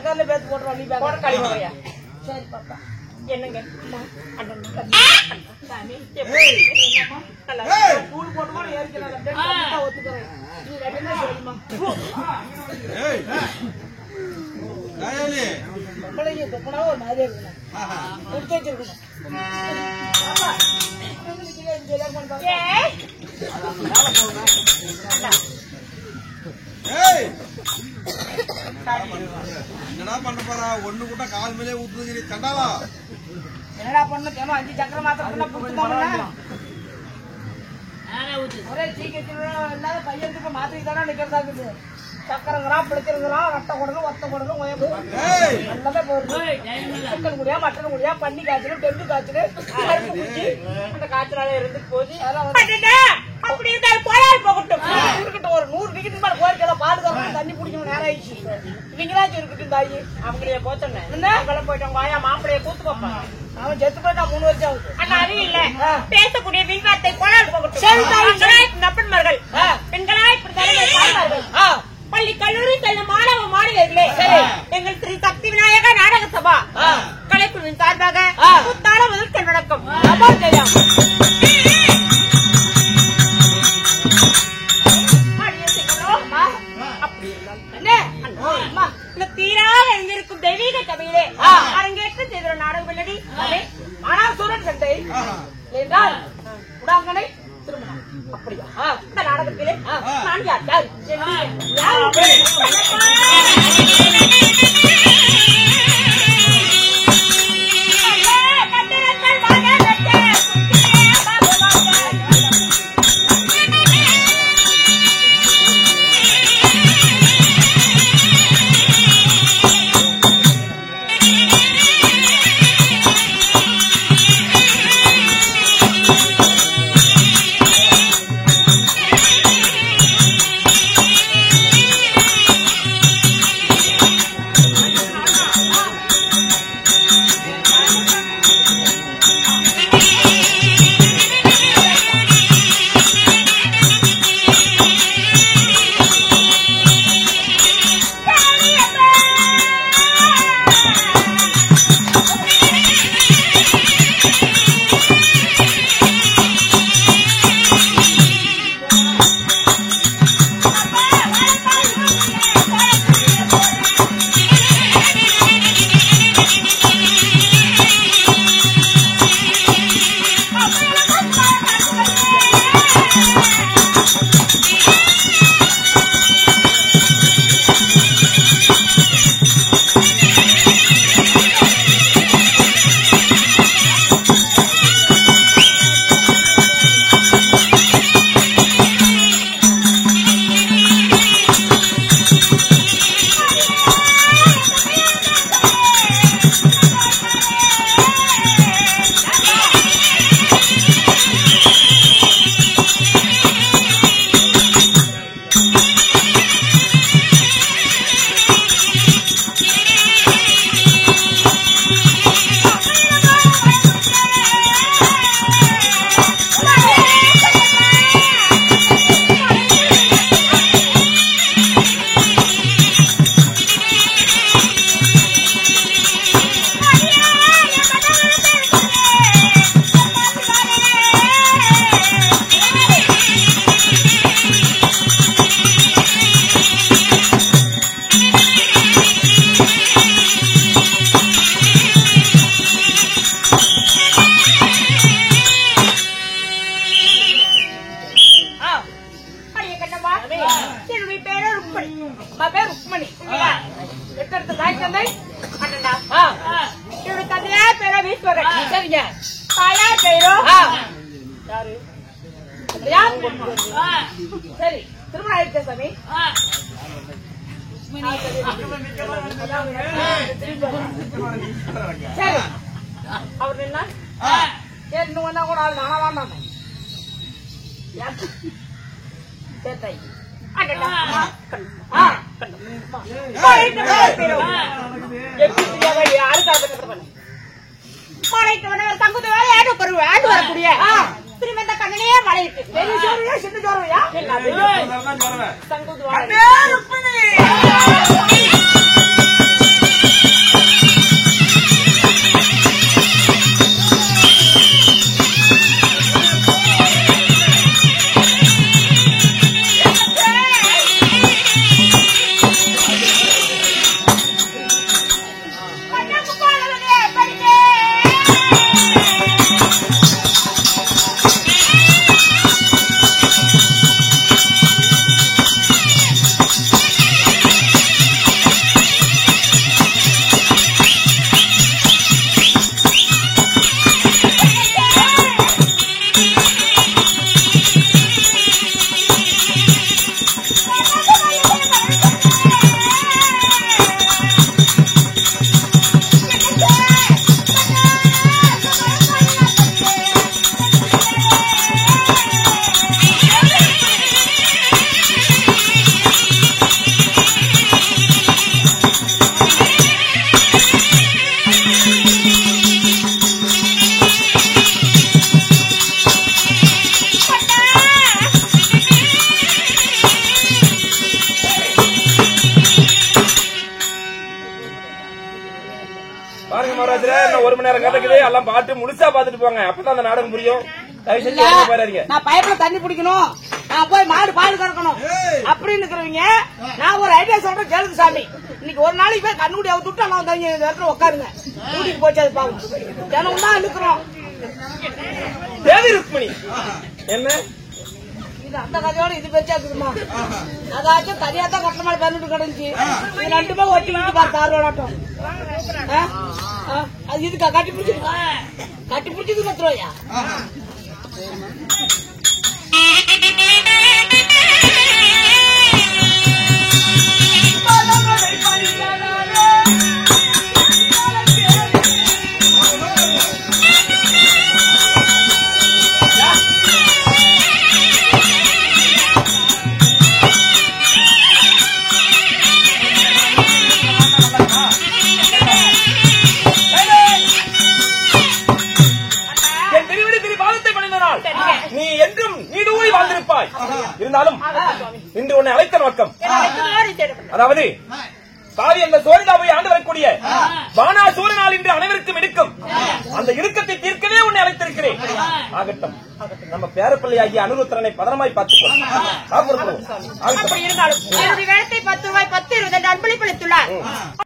சக்கரில் பேத்து போட்டுருவோம். நீ போட களி போறியா? சரி பாப்பா. என்னங்க கூழ் போட்டு ஏற்கனவே ஒத்துக்கிறேன். நீ ரெண்டு சொல்லுமா ஒரு மாதிரியே இருக்கணும். கொடுத்து வச்சிருக்கணும். என்னடா பண்ண போறா? ஒண்ணு கூட கால் மேலே ஊத்துது கண்டாவா? என்னடா பண்ண தேமா 5 சக்கர மாத்திரம் ஒரே சீக்கிரம் இல்லாத பையனுக்கு மாத்திரை தானே நிக்கிறதா இருக்குது. சக்கரங்கிறான், பிடிச்சிருங்கிறான், ரத்த குடலும் ஒத்த குடலும் எல்லாமே போகுது. சிக்கன் குடியா, மட்டன் குடியா, பன்னி காய்ச்சல், டெங்கு காய்ச்சல், கருப்பு குச்சி, அந்த காய்ச்சலால இருந்துட்டு போகுது. அப்படி போகட்டும் இருக்கட்டும். ஒரு 100 டிக்கெட் மேல கோரிக்கை பாதுகாப்பு தண்ணி பிடிக்கணும். நேரம் ஆயிடுச்சு. இவங்களாச்சும் இருக்கட்டும். தாயி அவங்களையே போச்சேன் போயிட்டாங்க. வாயா மாப்பிளைய கூத்து வைப்பாங்க. அவன் செத்து போயிட்டா 3 வருஷம் ஆகுது. ஆனா அது இல்ல பேசக்கூடிய விவாதத்தை கோளாறு போகட்டும். நப்பன்மார்கள் பெண்களாய் பள்ளி கல்லூரி செல்லும் மாணவ மாணவர்களே, எங்கள் ஸ்ரீ சக்தி விநாயக நாடக சபா கலைக்குழுவின் சார்பாக புத்தான முதற்கண் வணக்கம். தீராக எழுந்திருக்கும் தெய்வீக சபையிலே அரங்கேற்ற செய்த நாடகம் இல்லடி ஆனால் சூரன் சண்டை என்றால் உடாங்கனை திருமணம். அப்படியா? இந்த நாடகத்திலே நான் யார் சரி திருமணம் ஆயிடுச்சா சாமி? சரி அவர் என்ன இன்னும் வந்தா கூட ஆள் நானா தான் வரக்கூடிய திருமந்த கண்ணனே மழையிட்டு சின்ன ஜோரையா சங்குதுவா பேசுற இன்னும் 1 மணி நேரம் கதைக்குது எல்லாம் பாட்டு முழுசா பாத்துட்டு போங்க அப்பதான் அந்த நாடகம் புரியும். நான் பைப்ல தண்ணி பிடிக்கணும், நான் போய் மாடு பால் கறக்கணும் அப்படின்னு இருக்கிறவங்க நான் ஒரு ஐடியா சொல்றேன் கேளுங்க சாமி. இன்னைக்கு ஒரு நாளைக்கு போய் கண்ணுடி அவுத்து விட்டு எல்லாம் வந்து இந்த இடத்துல உட்காருங்க. கூட்டிட்டு போச்சு அது பாவம் தினம் தான் இருக்கிறோம். தேவி ருக்மிணி என்ன இது அந்த கதையோட இது பெருசாக்குதுமா. அதாச்சும் தனியா தான் கட்ட மாதிரி பண்ணிட்டு கிடந்துச்சு. இது 2 பேர் ஒட்டி விட்டு பார்த்து ஆர்வம் அது இதுக்கா கட்டி பிடிச்சது கத்துருவாயா? நீ என்றும் நீடூழி வாழ்ந்திருப்பாய். இருந்தாலும் இன்று உன்னை அழைத்த நோக்கம், அதாவது சாவி என்ற சோரிதாவை ஆண்டு வரக்கூடிய பானாசூரனால் இன்று அனைவருக்கும் இருக்கும் அந்த இறுக்கத்தை தீர்க்கவே உன்னை அழைத்திருக்கிறேன். ஆகட்டும், நம்ம பேரப்பிள்ளையாகிய அனுருத்திரனை பதனமாய் பார்த்துக்கோ. இருந்தாலும் 10 ரூபாய் 10 20 அன்பளிப்பளித்துள்ளார்.